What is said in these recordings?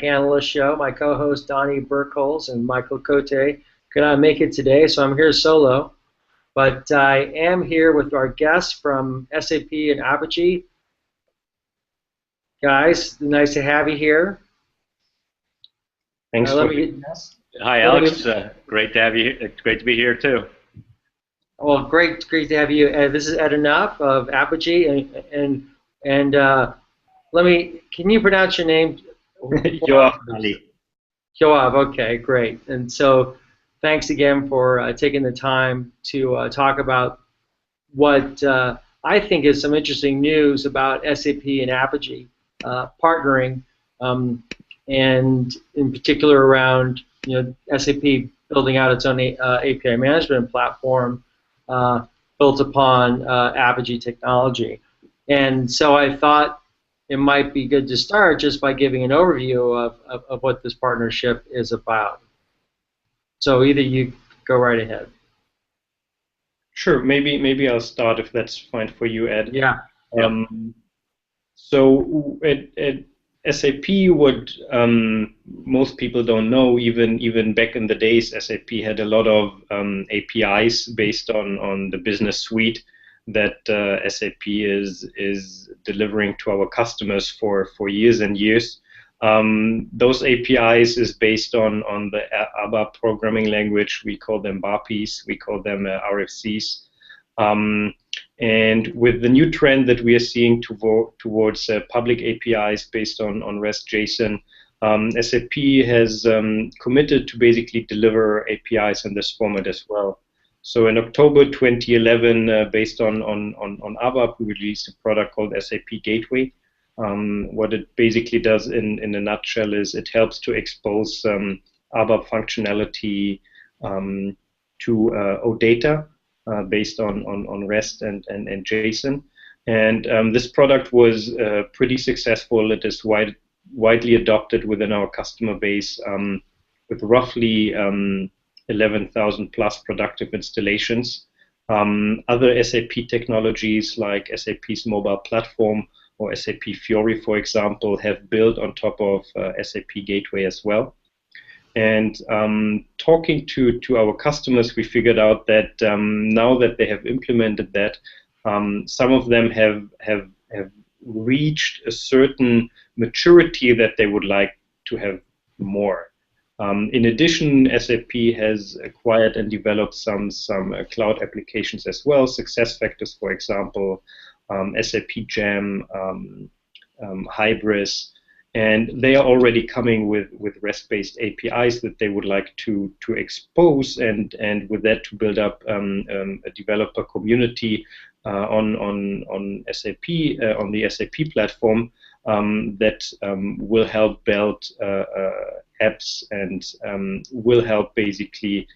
Analyst Show. My co-host Donnie Burkholz and Michael Cote could not make it today, so I'm here solo. But I am here with our guests from SAP and Apogee. Guys, nice to have you here. Thanks for being us. Hi, Alex. Great to have you. It's great to be here too. Well, great to have you. This is Ed Enough of Apogee, and can you pronounce your name? Yoav. Yoav, okay, great. And so thanks again for taking the time to talk about what I think is some interesting news about SAP and Apogee partnering, and in particular around SAP building out its own API management platform built upon Apogee technology. And so I thought it might be good to start just by giving an overview of what this partnership is about. So either you go right ahead. Sure, maybe I'll start if that's fine for you, Ed. Yeah. So at SAP, what most people don't know, even back in the days, SAP had a lot of APIs based on the business suite that SAP is delivering to our customers for years and years. Those APIs is based on the ABAP programming language. We call them BAPIs, we call them RFCs. And with the new trend that we are seeing towards public APIs based on REST JSON, SAP has committed to basically deliver APIs in this format as well. So in October 2011, based on ABAP, we released a product called SAP Gateway. What it basically does in a nutshell is it helps to expose ABAP functionality to OData based on REST and JSON. And this product was pretty successful. It is widely adopted within our customer base with roughly 11,000 plus productive installations. Other SAP technologies like SAP's mobile platform or SAP Fiori, for example, have built on top of SAP Gateway as well. And talking to our customers, we figured out that now that they have implemented that, some of them have reached a certain maturity that they would like to have more. In addition, SAP has acquired and developed some cloud applications as well, SuccessFactors, for example, SAP Jam, Hybris, and they are already coming with REST-based APIs that they would like to expose, and with that to build up a developer community on SAP, on the SAP platform that will help build apps and will help basically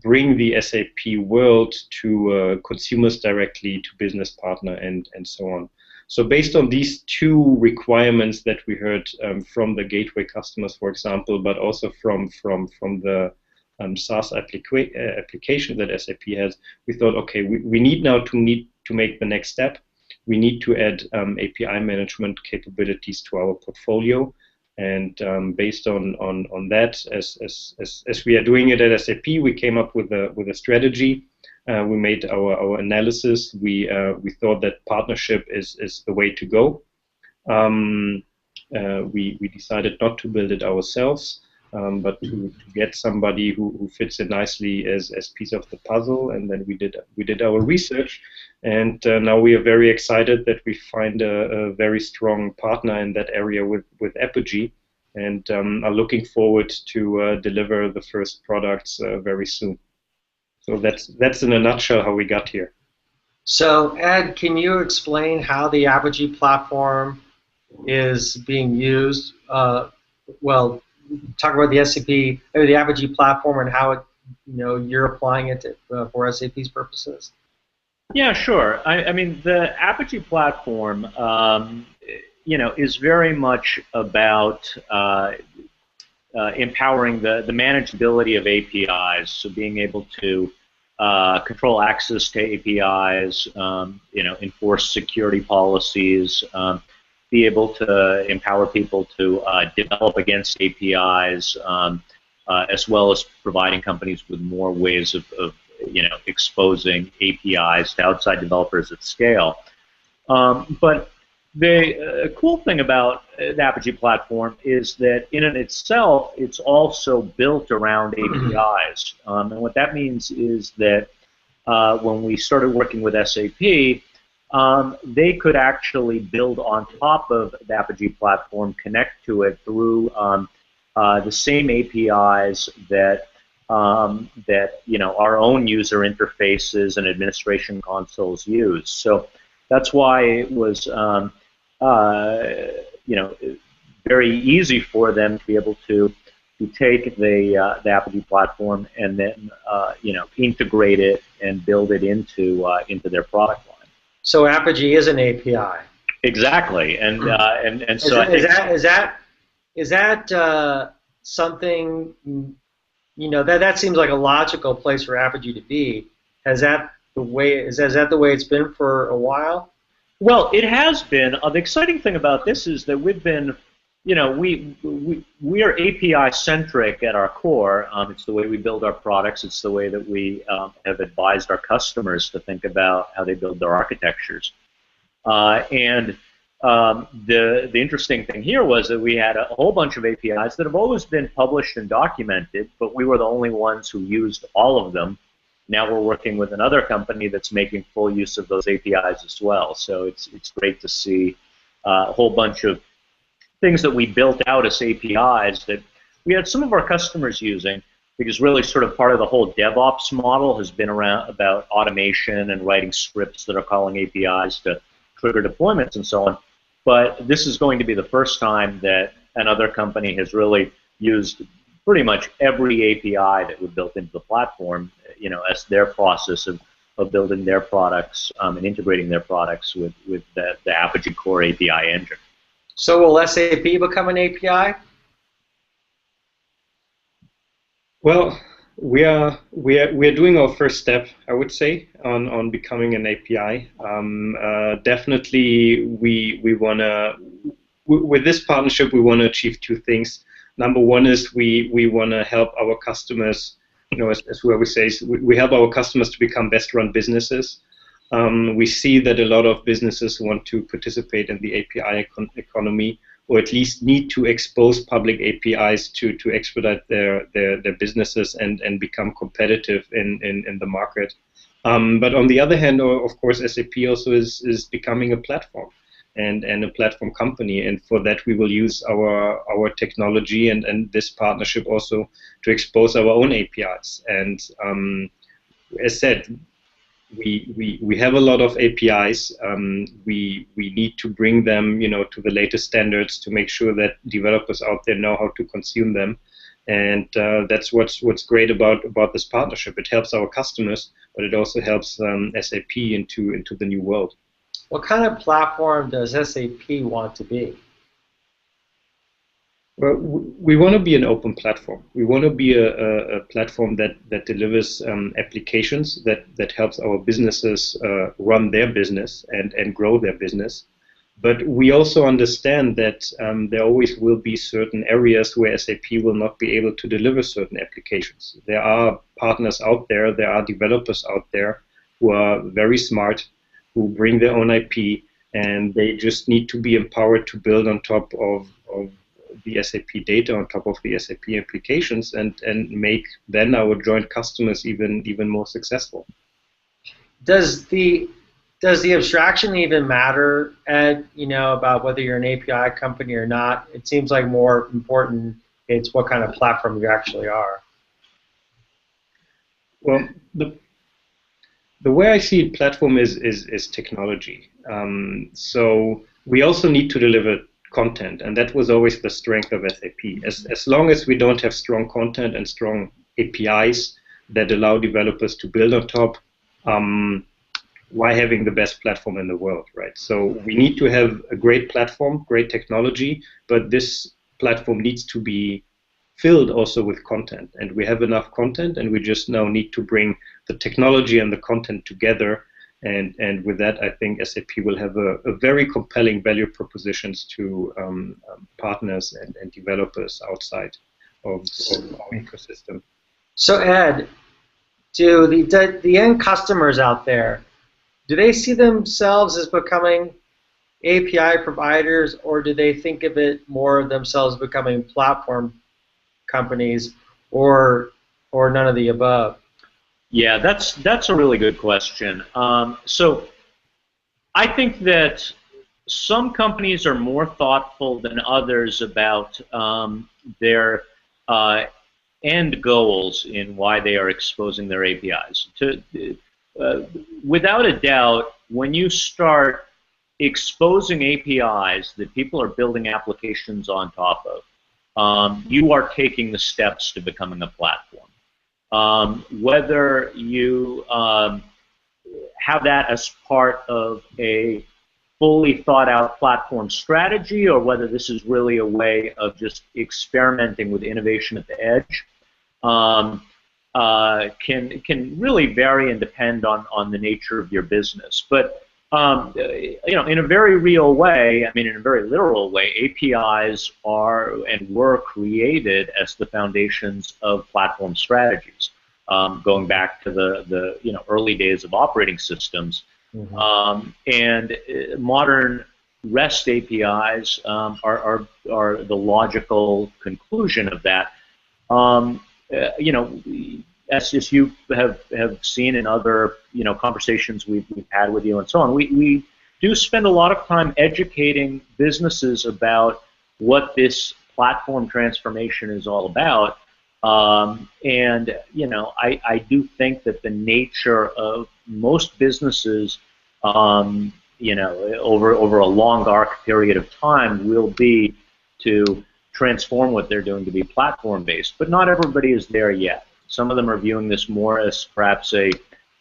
bring the SAP world to consumers directly, to business partner, and so on. So based on these two requirements that we heard from the gateway customers, for example, but also from the SaaS application that SAP has, we thought, okay, we need to make the next step. We need to add API management capabilities to our portfolio. And based on that, as we are doing it at SAP, we came up with a strategy. We made our analysis. We thought that partnership is the way to go. We decided not to build it ourselves, but to get somebody who fits in nicely as piece of the puzzle. And then we did our research, and now we are very excited that we find a very strong partner in that area with Apogee, and are looking forward to deliver the first products very soon. So that's in a nutshell how we got here. So Ed, can you explain how the Apogee platform is being used? Well, talk about the SAP or the Apogee platform and how it, you're applying it for SAP's purposes. Yeah, sure. I mean, the Apogee platform, is very much about empowering the manageability of APIs, so being able to control access to APIs, enforce security policies, be able to empower people to develop against APIs, as well as providing companies with more ways of exposing APIs to outside developers at scale. But the cool thing about the Apogee platform is that in and itself, it's also built around APIs. And what that means is that when we started working with SAP, they could actually build on top of the Apogee platform, connect to it through the same APIs that our own user interfaces and administration consoles use. So that's why it was very easy for them to be able to take the Apogee platform and then integrate it and build it into their product line. So Apogee is an API. Exactly, and so is that something that seems like a logical place for Apogee to be? Is that the way it's been for a while? Well, it has been. The exciting thing about this is that we've been, we are API centric at our core. It's the way we build our products. It's the way that we have advised our customers to think about how they build their architectures. And the interesting thing here was that we had a whole bunch of APIs that have always been published and documented, but we were the only ones who used all of them. Now we're working with another company that's making full use of those APIs as well. So it's great to see a whole bunch of things that we built out as APIs that we had some of our customers using, because really sort of part of the whole DevOps model has been around about automation and writing scripts that are calling APIs to trigger deployments and so on. But this is going to be the first time that another company has really used pretty much every API that we built into the platform, as their process of building their products and integrating their products with the Apogee Core API engine. So will SAP become an API? Well, we are doing our first step, I would say, on becoming an API. Definitely, we wanna with this partnership we want to achieve two things. Number one is we want to help our customers, as we always say, we help our customers to become best-run businesses. We see that a lot of businesses want to participate in the API economy, or at least need to expose public APIs to expedite their businesses and become competitive in the market. But on the other hand, of course, SAP also is becoming a platform and a platform company, and for that we will use our technology and this partnership also to expose our own APIs. And as said, we have a lot of APIs. We need to bring them, to the latest standards to make sure that developers out there know how to consume them. And that's what's great about this partnership. It helps our customers, but it also helps SAP into the new world. What kind of platform does SAP want to be? Well, we want to be an open platform. We want to be a platform that delivers applications that helps our businesses run their business and grow their business. But we also understand that there always will be certain areas where SAP will not be able to deliver certain applications. There are partners out there, there are developers out there who are very smart, who bring their own IP, and they just need to be empowered to build on top of the SAP data, on top of the SAP applications, and make then our joint customers even more successful. Does the abstraction even matter, Ed, about whether you're an API company or not? It seems like more important it's what kind of platform you actually are. Well, the way I see it, platform is technology. So we also need to deliver content, and that was always the strength of SAP. As long as we don't have strong content and strong APIs that allow developers to build on top, why having the best platform in the world, right? So we need to have a great platform, great technology, but this platform needs to be filled also with content, and we have enough content, and we just now need to bring the technology and the content together And with that, I think SAP will have a very compelling value propositions to partners and developers outside of our ecosystem. So Ed, do the end customers out there, do they see themselves as becoming API providers, or do they think of it more of themselves becoming platform companies, or none of the above? Yeah, that's a really good question. So I think that some companies are more thoughtful than others about their end goals in why they are exposing their APIs. Without a doubt, when you start exposing APIs that people are building applications on top of, you are taking the steps to becoming a platform. Whether you have that as part of a fully thought out platform strategy, or whether this is really a way of just experimenting with innovation at the edge, can really vary and depend on the nature of your business. But in a very real way, I mean, in a very literal way, APIs are and were created as the foundations of platform strategies, going back to the early days of operating systems. Mm-hmm. And modern REST APIs are the logical conclusion of that. As you have seen in other conversations we've had with you and so on, we do spend a lot of time educating businesses about what this platform transformation is all about. And I do think that the nature of most businesses, over a long arc period of time, will be to transform what they're doing to be platform-based. But not everybody is there yet. Some of them are viewing this more as perhaps a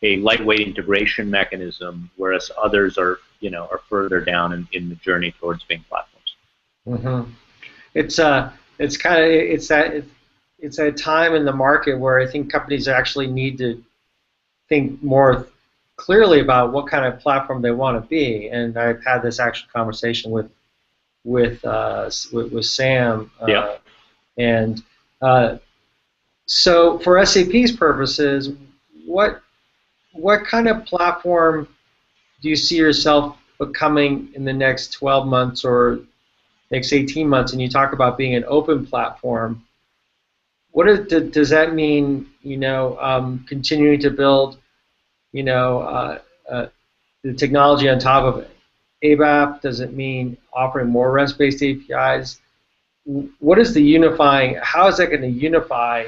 lightweight integration mechanism, whereas others are further down in the journey towards being platforms. Mm-hmm. It's a time in the market where I think companies actually need to think more clearly about what kind of platform they want to be. And I've had this actual conversation with Sam. Yeah. And so for SAP's purposes, what kind of platform do you see yourself becoming in the next 12 months or next 18 months? And you talk about being an open platform. Does that mean, continuing to build, the technology on top of ABAP? Does it mean offering more REST-based APIs? What is the unifying? How is that going to unify,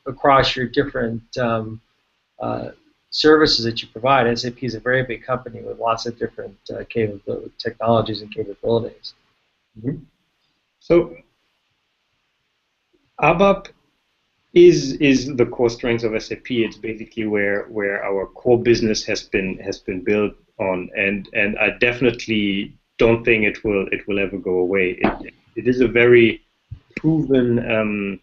across your different services that you provide? SAP is a very big company with lots of different technologies and capabilities. Mm-hmm. So ABAP is the core strength of SAP. It's basically where our core business has been built on, and I definitely don't think it will ever go away. It is a very proven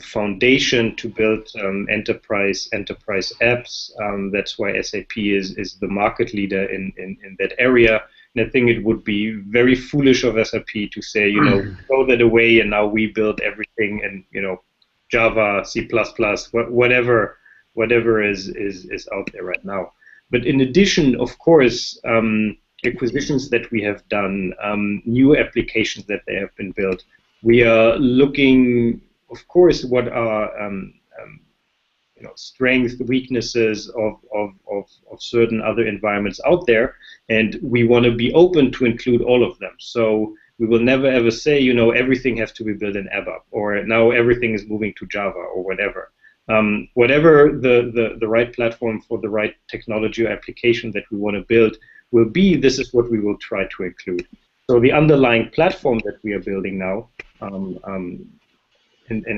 foundation to build enterprise apps. That's why SAP is the market leader in that area. And I think it would be very foolish of SAP to say, throw that away and now we build everything in, Java, C++, whatever is out there right now. But in addition, of course, acquisitions that we have done, new applications that they have been built, we are looking, of course, what are strengths, weaknesses of certain other environments out there, and we want to be open to include all of them. So we will never ever say, everything has to be built in ABAP, or now everything is moving to Java, or whatever. Whatever the right platform for the right technology or application that we want to build will be, this is what we will try to include. So the underlying platform that we are building now, and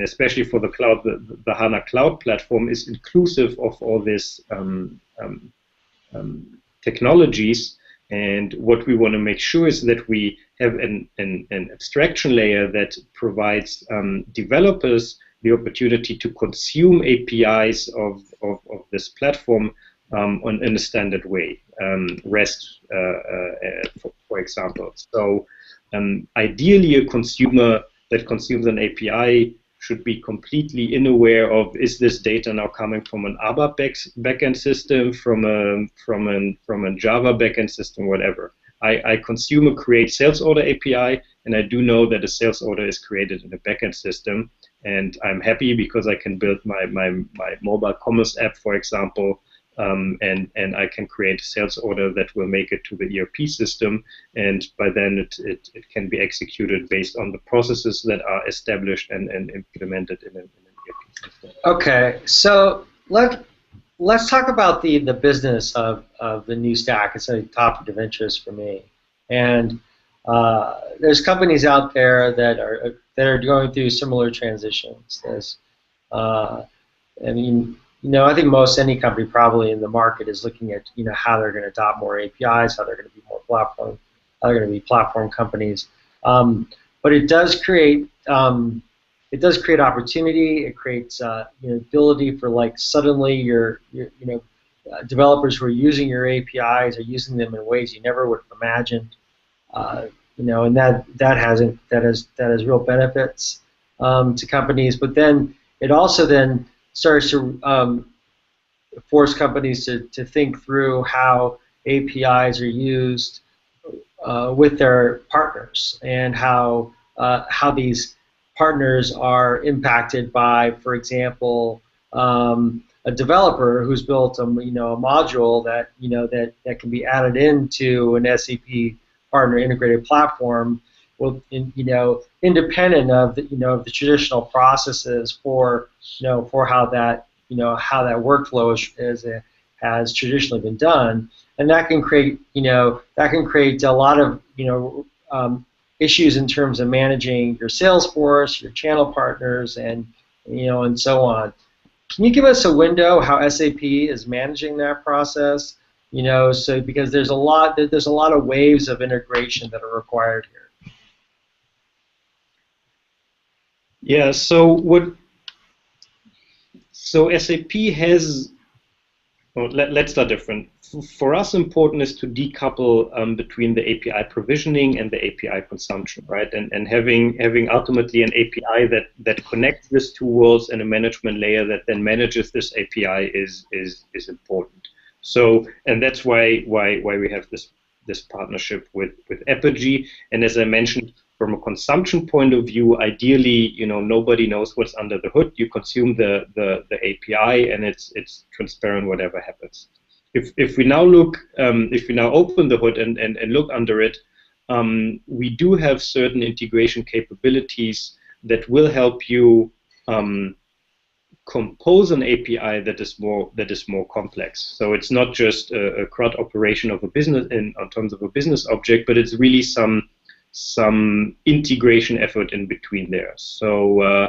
especially for the cloud, the HANA Cloud Platform is inclusive of all these technologies. And what we want to make sure is that we have an abstraction layer that provides developers the opportunity to consume APIs of this platform in a standard way, REST, for example. So ideally, a consumer that consumes an API should be completely unaware of, is this data now coming from an ABAP backend system, from a Java backend system, whatever. I consume a create sales order API, and I do know that a sales order is created in a backend system, and I'm happy because I can build my mobile commerce app, for example, and I can create a sales order that will make it to the ERP system, and by then it can be executed based on the processes that are established and implemented in an ERP system. Okay, so let's talk about the business of the new stack. It's a topic of interest for me, and there's companies out there that are going through similar transitions. I mean, I think any company probably in the market is looking at how they're going to adopt more APIs, how they're going to be more platform, how they're going to be platform companies. But it does create opportunity. It creates ability for suddenly your developers who are using your APIs are using them in ways you never would have imagined. And that has real benefits to companies. But then it also then starts to force companies to think through how APIs are used with their partners, and how these partners are impacted by, for example, a developer who's built a module that can be added into an SAP partner integrated platform, independent of the traditional processes for how that workflow has traditionally been done, and that can create a lot of issues in terms of managing your sales force, your channel partners, and so on. Can you give us a window how SAP is managing that process? So because there's a lot of waves of integration that are required here. Yeah. So SAP has. Well, let's start different. For us, important is to decouple between the API provisioning and the API consumption, right? And having ultimately an API that connects these two worlds, and a management layer that then manages this API is important. So, and that's why we have this partnership with Apigee. And as I mentioned, from a consumption point of view, ideally, nobody knows what's under the hood. You consume the API, and it's transparent whatever happens. If we now open the hood and look under it, we do have certain integration capabilities that will help you compose an API that is more complex. So it's not just a CRUD operation of a business in terms of a business object, but it's really some integration effort in between there. So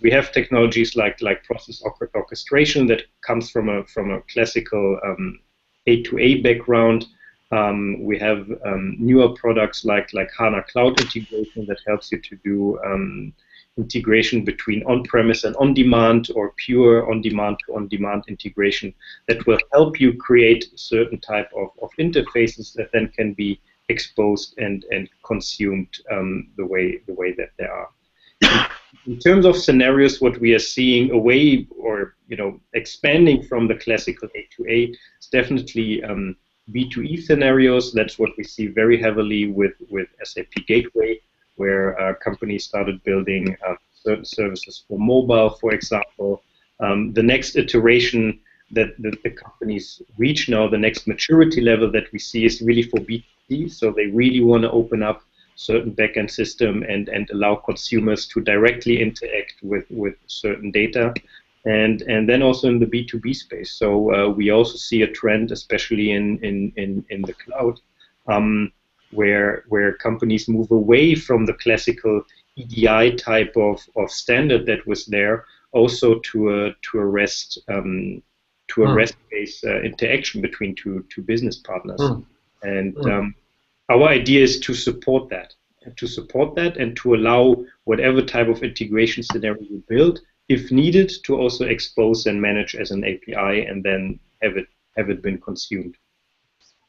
we have technologies like process orchestration that comes from a classical A2A background. We have newer products like HANA Cloud Integration that helps you to do integration between on-premise and on-demand, or pure on-demand to on-demand integration that will help you create certain type of interfaces that then can be exposed and consumed the way that they are. In terms of scenarios, what we are seeing away or expanding from the classical A2A is definitely B2E scenarios. That's what we see very heavily with SAP Gateway, where companies started building certain services for mobile, for example. The next iteration that the companies reach now, the next maturity level that we see, is really for B2C. So they really want to open up certain backend system and allow consumers to directly interact with certain data, and then also in the B2B space. So we also see a trend, especially in the cloud, where companies move away from the classical EDI type of standard that was there, also to a REST REST-based interaction between two business partners. And our idea is to support that, and to allow whatever type of integration scenario you build if needed, to also expose and manage as an API, and then have it been consumed.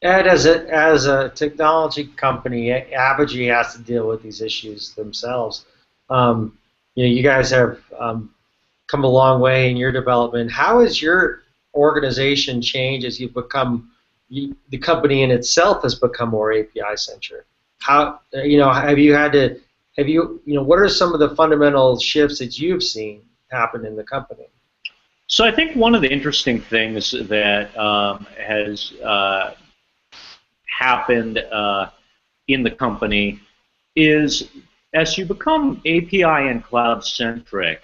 And as a technology company, Apogee has to deal with these issues themselves. You guys have come a long way in your development. How has your organization changed as you've become the company in itself has become more API centric? How have you had to what are some of the fundamental shifts that you've seen happen in the company? So I think one of the interesting things that has happened in the company is as you become API and cloud centric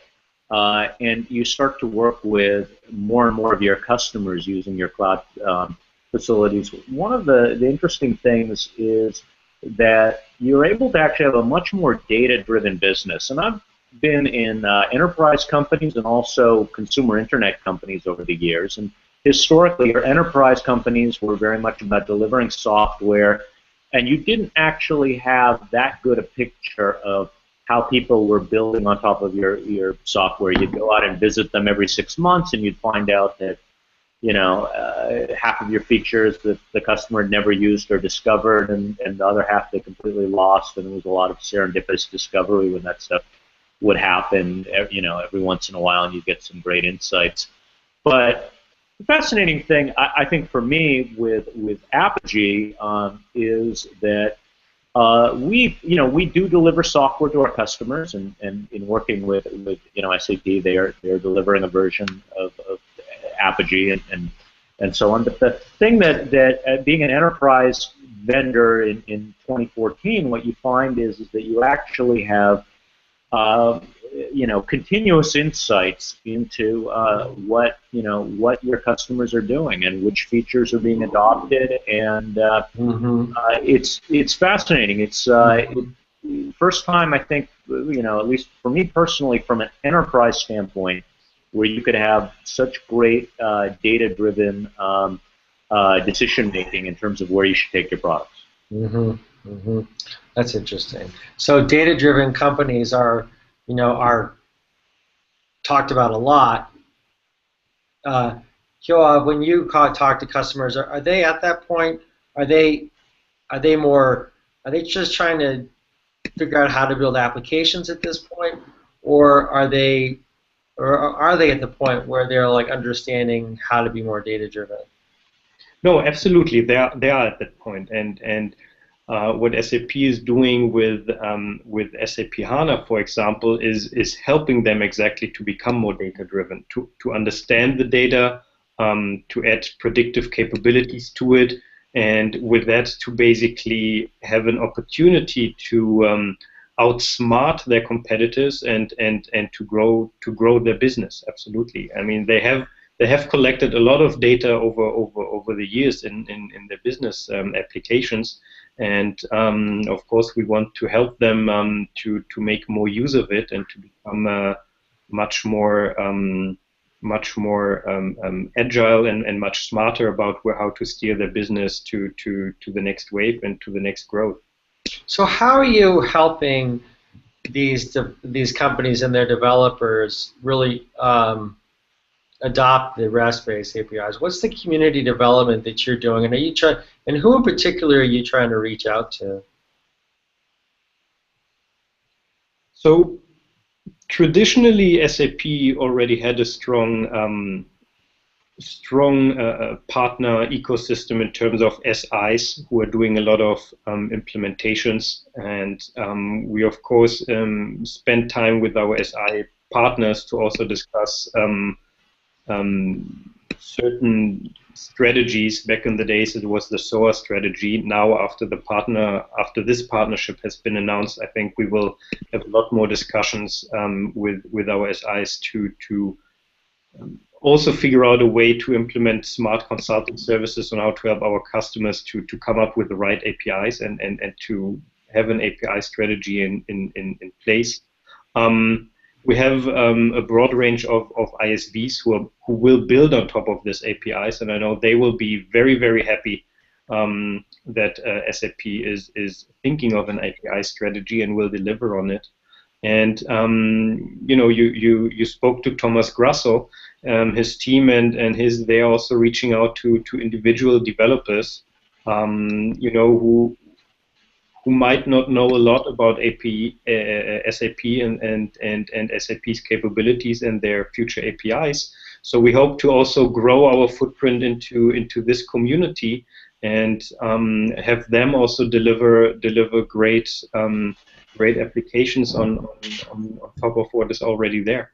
and you start to work with more and more of your customers using your cloud facilities, one of the interesting things is that you're able to actually have a much more data-driven business. And I've been in enterprise companies and also consumer internet companies over the years. And historically, our enterprise companies were very much about delivering software, and you didn't actually have that good a picture of how people were building on top of your software. You'd go out and visit them every 6 months, and you'd find out that half of your features that the customer had never used or discovered, and the other half they completely lost, and there was a lot of serendipitous discovery when that stuff would happen, every once in a while, and you get some great insights. But the fascinating thing, I think, for me with Apogee is that we do deliver software to our customers, and in working with SAP, they're delivering a version of Apogee and so on. But the thing that being an enterprise vendor in 2014, what you find is that you actually have continuous insights into what your customers are doing and which features are being adopted, and it's fascinating. It's first time, I think, at least for me personally, from an enterprise standpoint, where you could have such great data-driven decision making in terms of where you should take your products. That's interesting. So data-driven companies are talked about a lot. Yoav, when you talk to customers, are they at that point? Are they just trying to figure out how to build applications at this point, or are they at the point where they're like understanding how to be more data-driven? No, absolutely. They are at that point, and what SAP is doing with SAP HANA, for example, is helping them exactly to become more data-driven, to understand the data, to add predictive capabilities to it, and with that to basically have an opportunity to outsmart their competitors and to grow their business. Absolutely. I mean, they have collected a lot of data over the years in their business applications, and of course we want to help them to make more use of it and to become much more agile and much smarter about how to steer their business to the next wave and to the next growth. So how are you helping these companies and their developers really adopt the REST-based APIs? What's the community development that you're doing, and who in particular are you trying to reach out to? So traditionally, SAP already had a strong partner ecosystem in terms of SIs who are doing a lot of implementations, and we of course spend time with our SI partners to also discuss certain strategies. Back in the days, it was the SOA strategy. Now, after this partnership has been announced, I think we will have a lot more discussions with our SIs to also figure out a way to implement smart consulting services on how to help our customers to come up with the right APIs and to have an API strategy in place. We have a broad range of ISVs who will build on top of this APIs, and I know they will be very, very happy that SAP is thinking of an API strategy and will deliver on it. And you spoke to Thomas Grasso, his team, and they're also reaching out to individual developers, who might not know a lot about SAP and SAP's capabilities and their future APIs. So we hope to also grow our footprint into this community and have them also deliver great applications on top of what is already there.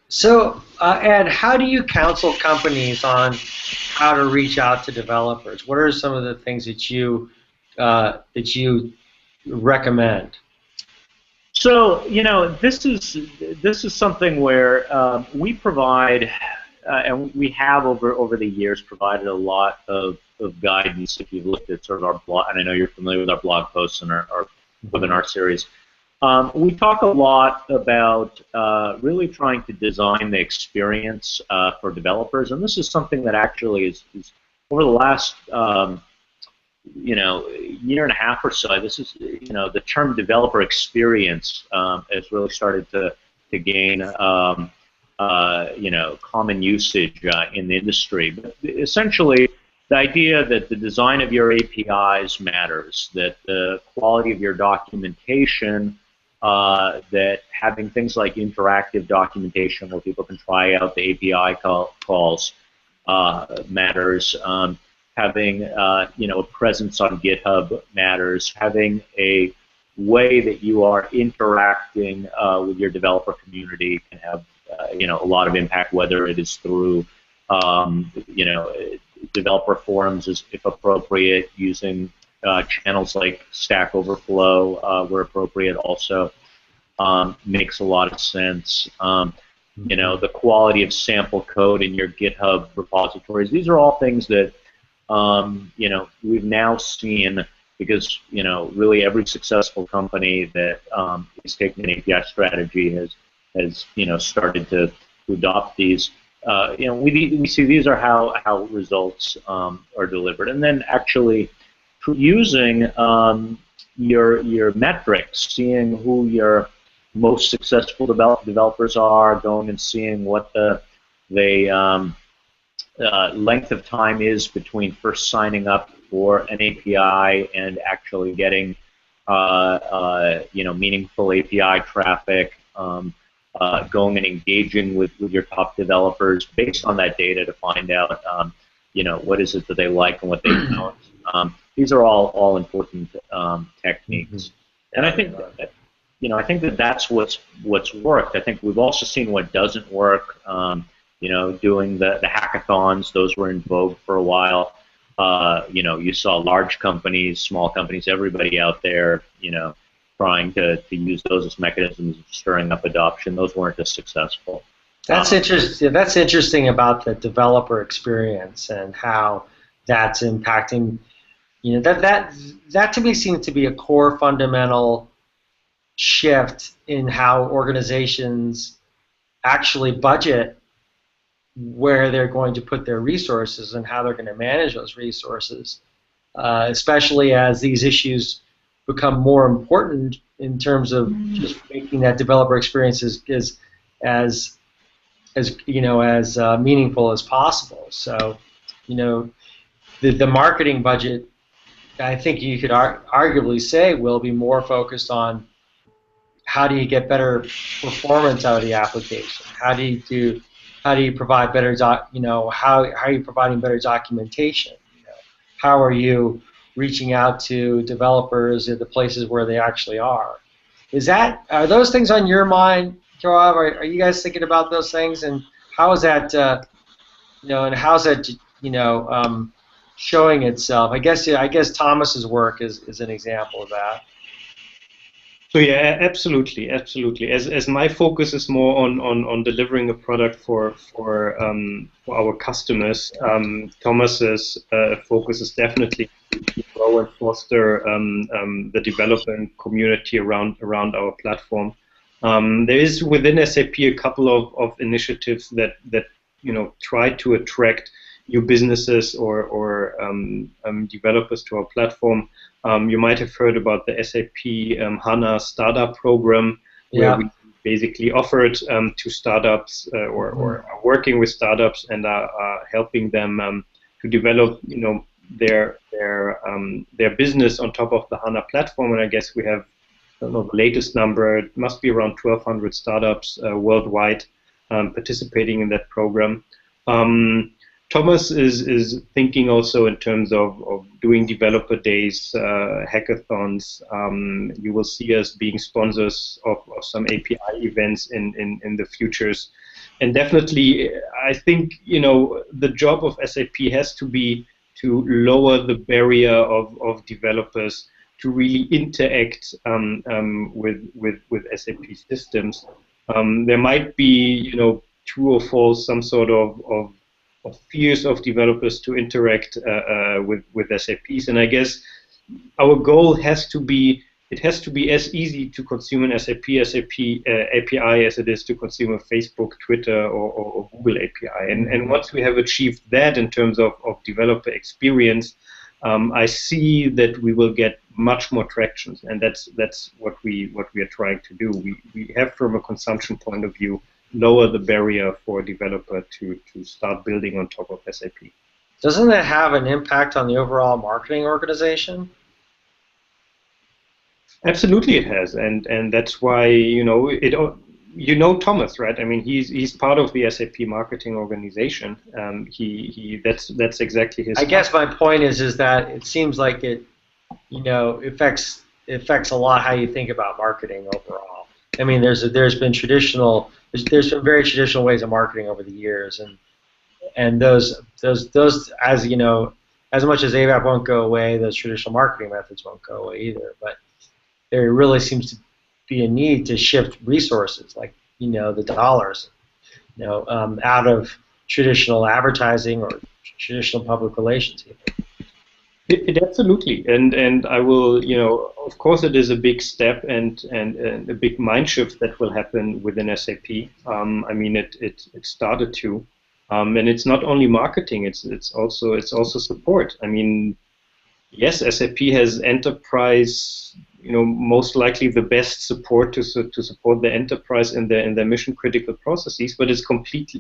So, Ed, how do you counsel companies on how to reach out to developers? What are some of the things that you recommend? So, this is something where we provide, and we have over the years provided a lot of guidance. If you've looked at sort of our blog, and I know you're familiar with our blog posts and our webinar series, we talk a lot about really trying to design the experience for developers, and this is something that actually is over the last year and a half or so. This is the term developer experience has really started to gain common usage in the industry. But essentially, the idea that the design of your APIs matters, that the quality of your documentation, that having things like interactive documentation where people can try out the API calls matters. Having a presence on GitHub matters. Having a way that you are interacting with your developer community can have a lot of impact, whether it is through developer forums, if appropriate, using channels like Stack Overflow where appropriate also makes a lot of sense. The quality of sample code in your GitHub repositories. These are all things that we've now seen, because really every successful company that is taking an API strategy has started to adopt these. We see these are how results are delivered, and then actually using your metrics, seeing who your most successful developers are, going and seeing what the length of time is between first signing up for an API and actually getting meaningful API traffic, going and engaging with your top developers based on that data to find out what is it that they like and what they don't. These are all important techniques, and I think that that's what's worked. I think we've also seen what doesn't work. Doing the hackathons, those were in vogue for a while. You saw large companies, small companies, everybody out there, trying to use those as mechanisms of stirring up adoption. Those weren't as successful. That's interesting. That's interesting about the developer experience and how that's impacting. That to me seems to be a core fundamental shift in how organizations actually budget where they're going to put their resources and how they're going to manage those resources, especially as these issues become more important in terms of just making that developer experience as meaningful as possible. So, the marketing budget, I think you could arguably say, will be more focused on how do you get better performance out of the application? How do you provide better how are you providing better documentation? How are you reaching out to developers at the places where they actually are? Are those things on your mind, Joab? Are you guys thinking about those things, and how is that and how's that showing itself? I guess Thomas's work is an example of that. So yeah, absolutely. As my focus is more on delivering a product for our customers, Thomas's focus is definitely to grow and foster the development community around our platform. There is within SAP a couple of initiatives that try to attract new businesses or developers to our platform. You might have heard about the SAP HANA startup program, where we basically offered to startups or are working with startups and are helping them to develop, their business on top of the HANA platform. And I guess we have, I don't know the latest number, it must be around 1,200 startups worldwide participating in that program. Thomas is thinking also in terms of doing developer days, hackathons. You will see us being sponsors of some API events in the futures. And definitely, I think, the job of SAP has to be to lower the barrier of developers to really interact with SAP systems. There might be, true or false, some sort of fears of developers to interact with SAPs, and I guess our goal has to be, it has to be as easy to consume an SAP API as it is to consume a Facebook, Twitter, or Google API. And once we have achieved that in terms of developer experience, I see that we will get much more traction, and that's what we are trying to do. We have, from a consumption point of view, lower the barrier for a developer to start building on top of SAP. Doesn't that have an impact on the overall marketing organization? Absolutely, it has, and that's why Thomas, right? I mean, he's part of the SAP marketing organization. That's exactly his. I guess my point is that it seems like it, affects a lot how you think about marketing overall. I mean, there's been very traditional ways of marketing over the years, and those as as much as ABAP won't go away, those traditional marketing methods won't go away either. But there really seems to be a need to shift resources, like the dollars, out of traditional advertising or traditional public relations even. It absolutely, and I will, of course, it is a big step and a big mind shift that will happen within SAP. I mean, it started to, and it's not only marketing; it's also support. I mean, yes, SAP has enterprise, most likely the best support to support the enterprise in their mission critical processes, but it's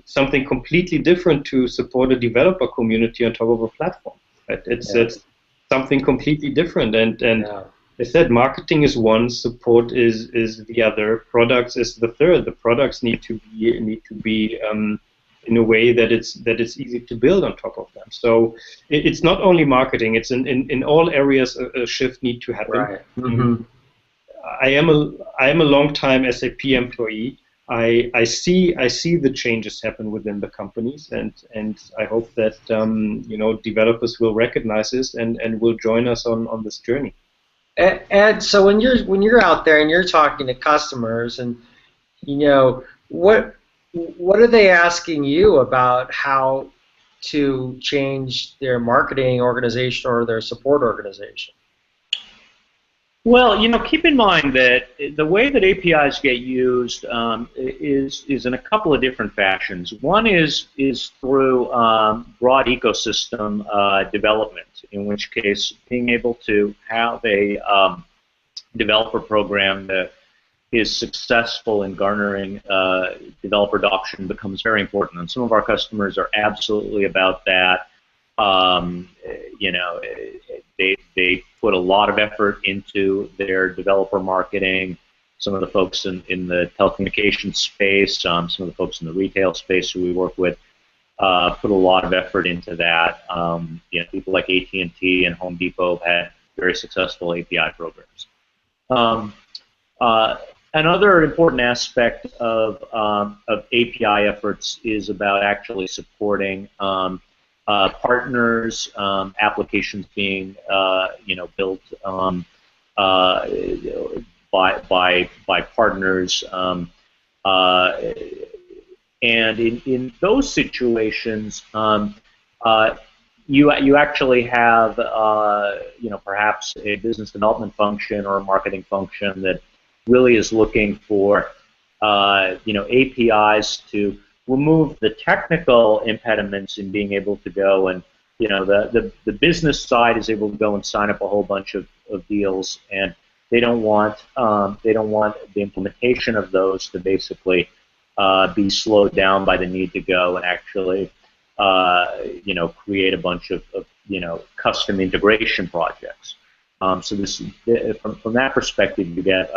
something completely different to support a developer community on top of a platform. Right? It's something completely different, and I said marketing is one, support is the other, products is the third. The products need to be in a way that it's easy to build on top of them. So it's not only marketing; it's in all areas a shift need to happen. Right. Mm-hmm. I am a long-time SAP employee. I see the changes happen within the companies, and I hope that developers will recognize this and will join us on this journey. And so when you're out there and you're talking to customers, and what are they asking you about how to change their marketing organization or their support organization? Well, keep in mind that the way that APIs get used is in a couple of different fashions. One is through broad ecosystem development, in which case being able to have a developer program that is successful in garnering developer adoption becomes very important. And some of our customers are absolutely about that. They put a lot of effort into their developer marketing. Some of the folks in the telecommunications space, some of the folks in the retail space who we work with, put a lot of effort into that. People like AT&T and Home Depot have had very successful API programs. Another important aspect of API efforts is about actually supporting partners, applications being built by partners, and in those situations, you actually have perhaps a business development function or a marketing function that really is looking for APIs to remove the technical impediments in being able to go and the business side is able to go and sign up a whole bunch of of deals, and they don't want the implementation of those to basically be slowed down by the need to go and actually create a bunch of custom integration projects. So this, from that perspective, you get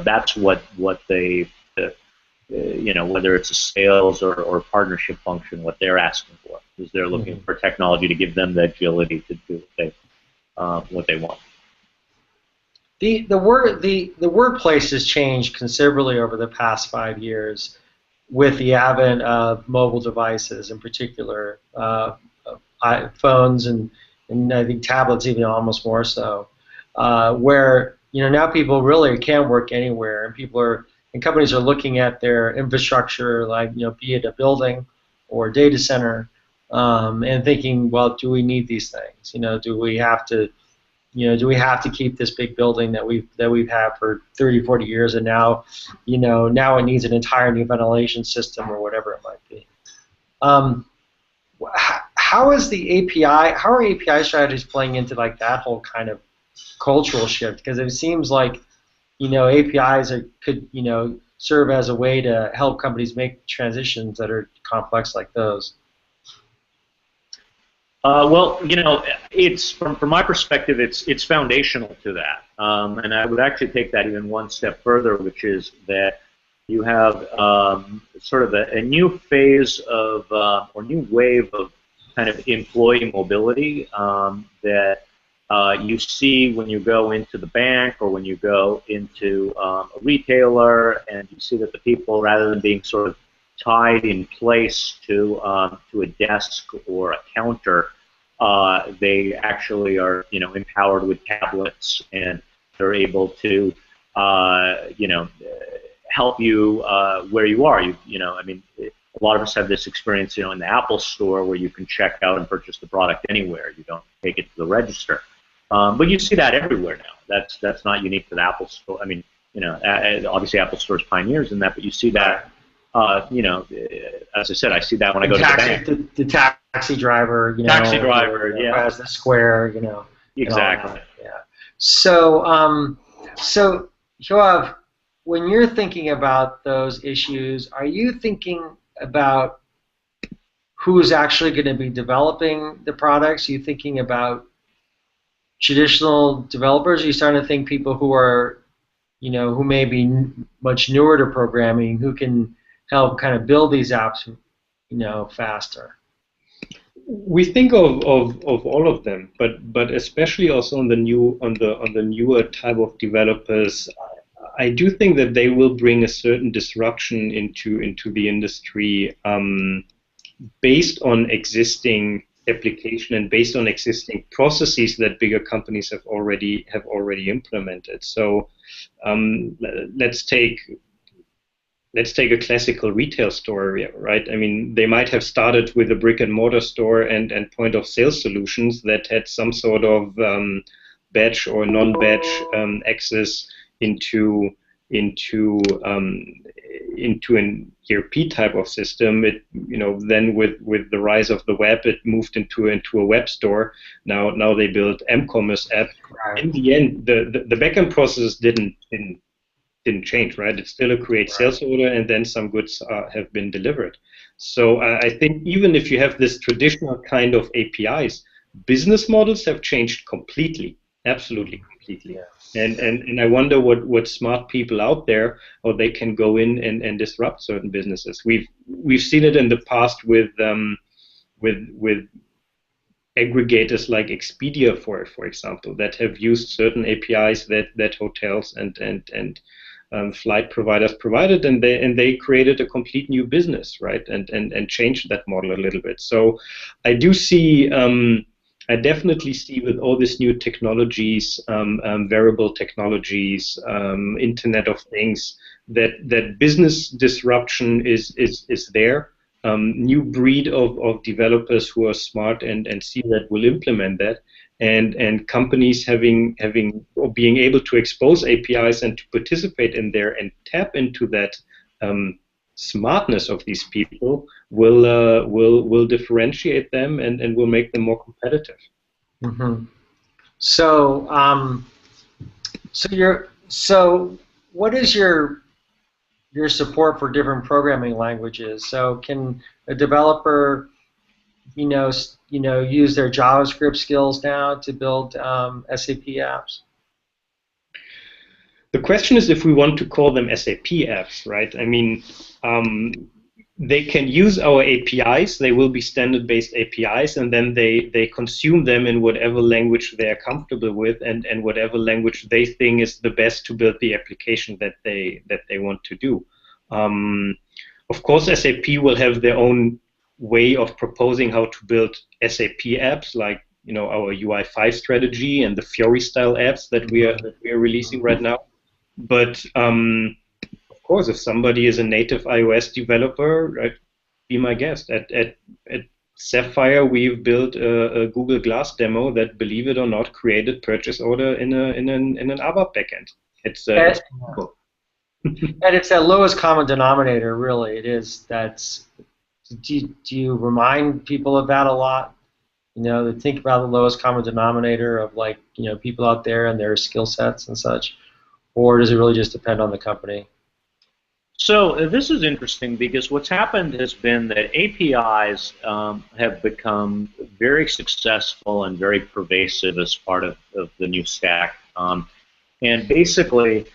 that's what they whether it's a sales or partnership function, what they're asking for is they're looking for technology to give them the agility to do what they want. The workplace has changed considerably over the past 5 years with the advent of mobile devices, in particular phones and I think tablets even almost more so, where now people really can work anywhere, and companies are looking at their infrastructure, like be it a building or a data center, and thinking, well, do we need these things? Do we have to keep this big building that we've had for 30, 40 years, and now it needs an entire new ventilation system or whatever it might be? How are API strategies playing into like that whole kind of cultural shift? Because it seems like APIs could serve as a way to help companies make transitions that are complex like those. Well, it's from my perspective, it's foundational to that, and I would actually take that even one step further, which is that you have sort of a new phase of or new wave of kind of employee mobility that you see when you go into the bank or when you go into a retailer, and you see that the people, rather than being sort of tied in place to a desk or a counter, they actually are empowered with tablets, and they're able to help you where you are. A lot of us have this experience in the Apple Store where you can check out and purchase the product anywhere. You don't take it to the register. But you see that everywhere now. That's not unique to the Apple Store. Obviously Apple Store's pioneers in that, but you see that, as I said, I see that when I go to the bank. The taxi driver, Taxi driver, yeah. Has the square, Exactly. Yeah. So, Yoav, when you're thinking about those issues, are you thinking about who's actually going to be developing the products? Are you thinking about traditional developers? Are you starting to think people who are, who may be much newer to programming, who can help kind of build these apps, faster? We think of all of them, but especially also on the newer type of developers. I do think that they will bring a certain disruption into the industry based on existing application and based on existing processes that bigger companies have already implemented. So let's take a classical retail store, right? They might have started with a brick and mortar store and point of sale solutions that had some sort of batch or non-batch access into an ERP type of system. It then with the rise of the web, it moved into a web store. Now they build m-commerce app. Right. In the end, the backend process didn't change, right? It's still a create sales order, and then some goods have been delivered. So I think even if you have this traditional kind of APIs, business models have changed completely, absolutely completely. Yeah. And I wonder what smart people out there, how they can go in and disrupt certain businesses. We've seen it in the past with aggregators like Expedia, for example, that have used certain APIs that hotels and flight providers provided, and they created a complete new business, right? And changed that model a little bit. So I do see. I definitely see with all these new technologies, variable technologies, Internet of Things, that business disruption is there. New breed of developers who are smart and see that will implement that, and companies having or being able to expose APIs and to participate in there and tap into that smartness of these people will differentiate them and will make them more competitive. Mm-hmm. So, so what is your support for different programming languages? So, can a developer, use their JavaScript skills now to build SAP apps? The question is if we want to call them SAP apps, right? I mean, they can use our APIs. They will be standard-based APIs, and then they consume them in whatever language they are comfortable with, and whatever language they think is the best to build the application that they want to do. Of course, SAP will have their own way of proposing how to build SAP apps, like our UI5 strategy and the Fiori-style apps that we are releasing right now. But of course, if somebody is a native iOS developer, be my guest. At Sapphire, we've built a Google Glass demo that, believe it or not, created purchase order in an ABAP backend. It's cool. And it's that lowest common denominator, really. It is. Do you remind people of that a lot? To think about the lowest common denominator of people out there and their skill sets and such, or does it really just depend on the company? So this is interesting because what's happened has been that APIs have become very successful and very pervasive as part of the new stack. And basically,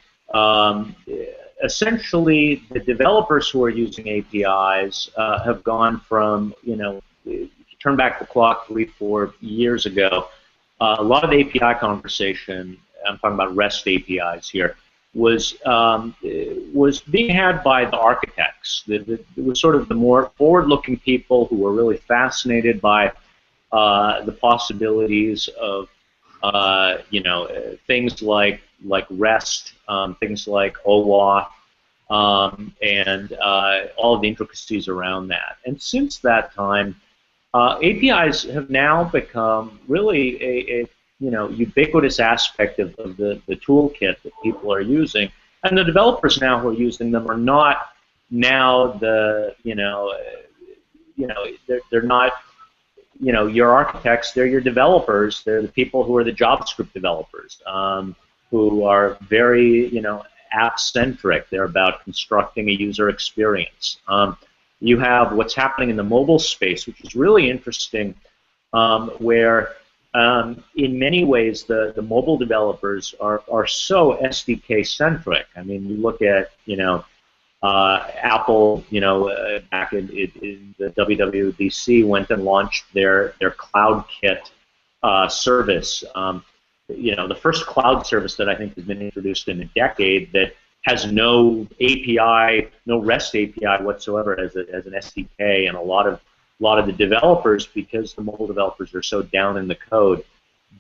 essentially, the developers who are using APIs have gone from, if you turn back the clock 3-4 years ago, a lot of the API conversation, I'm talking about REST APIs here, was being had by the architects. It was sort of the more forward-looking people who were really fascinated by the possibilities of things like REST, things like OAuth, and all of the intricacies around that. And since that time, APIs have now become really a ubiquitous aspect of the toolkit that people are using, and the developers now who are using them are not now they're not your architects, they're your developers, they're the people who are the JavaScript developers, who are very app-centric. They're about constructing a user experience. You have what's happening in the mobile space, which is really interesting, where in many ways the mobile developers are so SDK-centric. I mean, you look at Apple, back in the WWDC went and launched their CloudKit service. The first cloud service that I think has been introduced in a decade that has no API, no REST API whatsoever as an SDK, and a lot of the developers, because the mobile developers are so down in the code,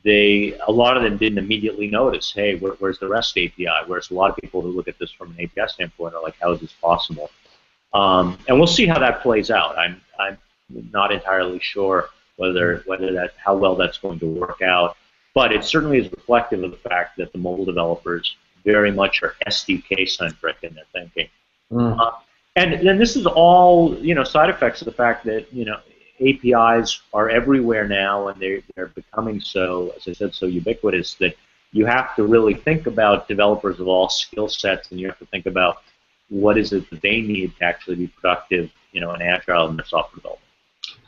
a lot of them didn't immediately notice, hey, where's the REST API? Whereas a lot of people who look at this from an API standpoint are like, how is this possible? And we'll see how that plays out. I'm not entirely sure how well that's going to work out, but it certainly is reflective of the fact that the mobile developers very much are SDK-centric in their thinking. And then this is all side effects of the fact that APIs are everywhere now, and they're becoming so, as I said, so ubiquitous that you have to really think about developers of all skill sets, and you have to think about what is it that they need to actually be productive, and agile in their software development.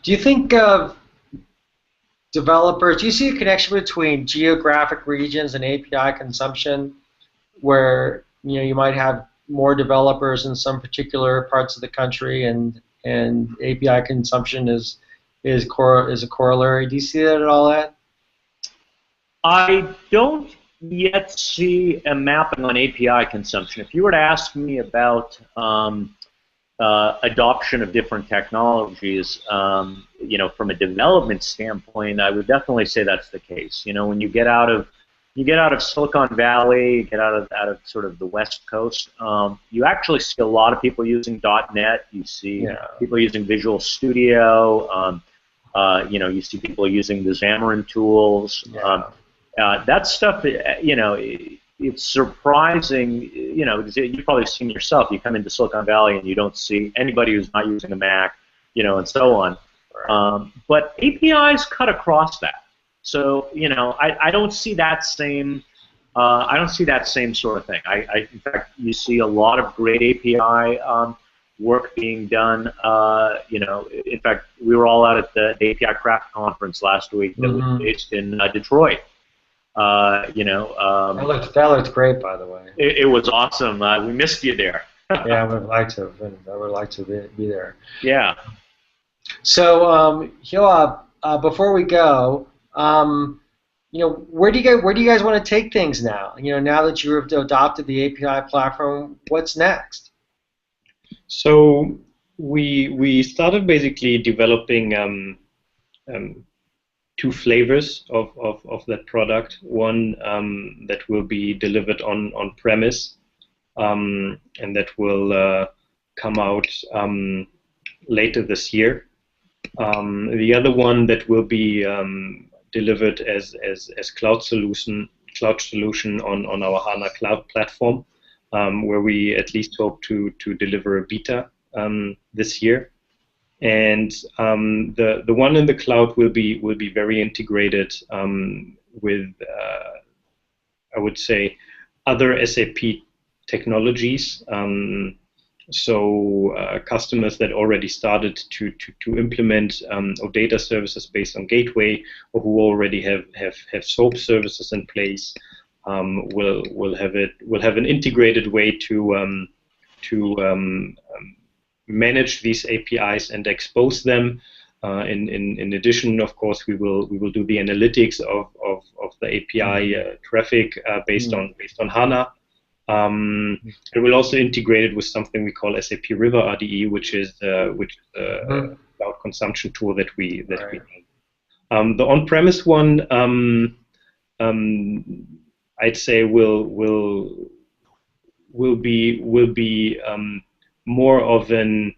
Do you think developers? Do you see a connection between geographic regions and API consumption, where you might have more developers in some particular parts of the country, and API consumption is a corollary? Do you see that at all, Ed? I don't yet see a mapping on API consumption. If you were to ask me about adoption of different technologies, from a development standpoint, I would definitely say that's the case. When you get out of Silicon Valley, you get out of sort of the West Coast, you actually see a lot of people using .NET. You see people using Visual Studio. You see people using the Xamarin tools. That stuff, it's surprising. Because you've probably seen yourself. You come into Silicon Valley and you don't see anybody who's not using a Mac, and so on. But APIs cut across that. So I don't see that same sort of thing. In fact, you see a lot of great API work being done. In fact, we were all out at the API Craft conference last week that was based in Detroit. That looked great, by the way. It was awesome. We missed you there. Yeah, I would like to. I would like to be there. Yeah. So, Yoav, before we go, where do you guys want to take things now? Now that you've adopted the API platform, what's next? So we started basically developing two flavors of that product. One that will be delivered on premise, and that will come out later this year. The other one that will be delivered as cloud solution on our HANA cloud platform, where we at least hope to deliver a beta this year. And the one in the cloud will be very integrated with I would say other SAP technologies. So customers that already started to implement OData services based on Gateway, or who already have SOAP services in place, will have an integrated way to manage these APIs and expose them. In addition, of course, we will do the analytics of the API traffic based on HANA. And we'll also integrate it with something we call SAP River RDE, which is a cloud consumption tool that we have. The on-premise one, I'd say will be more of a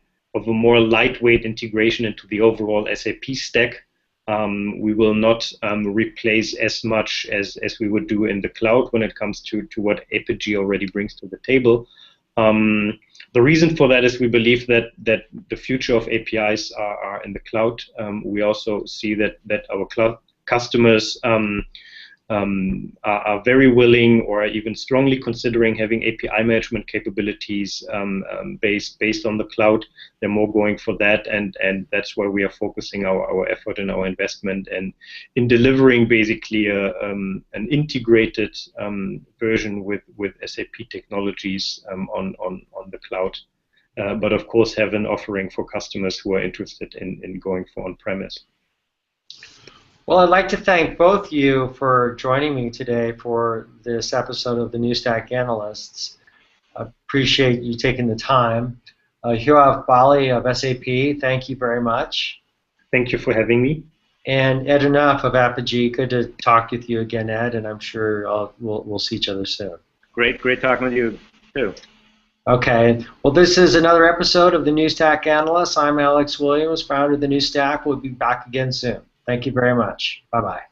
more lightweight integration into the overall SAP stack. We will not replace as much as we would do in the cloud when it comes to what Apigee already brings to the table. The reason for that is we believe that the future of APIs are in the cloud. We also see that our cloud customers are very willing, or even strongly considering, having API management capabilities based on the cloud. They're more going for that, and that's where we are focusing our effort and our investment, and in delivering basically an integrated version with SAP technologies on the cloud. But of course, have an offering for customers who are interested in going for on-premise. Well, I'd like to thank both you for joining me today for this episode of the New Stack Analysts. I appreciate you taking the time. Yoav Bali of SAP, thank you very much. Thank you for having me. And Ed Enough of Apigee, good to talk with you again, Ed, and I'm sure we'll see each other soon. Great talking with you, too. Okay, well, this is another episode of the New Stack Analysts. I'm Alex Williams, founder of the New Stack. We'll be back again soon. Thank you very much. Bye-bye.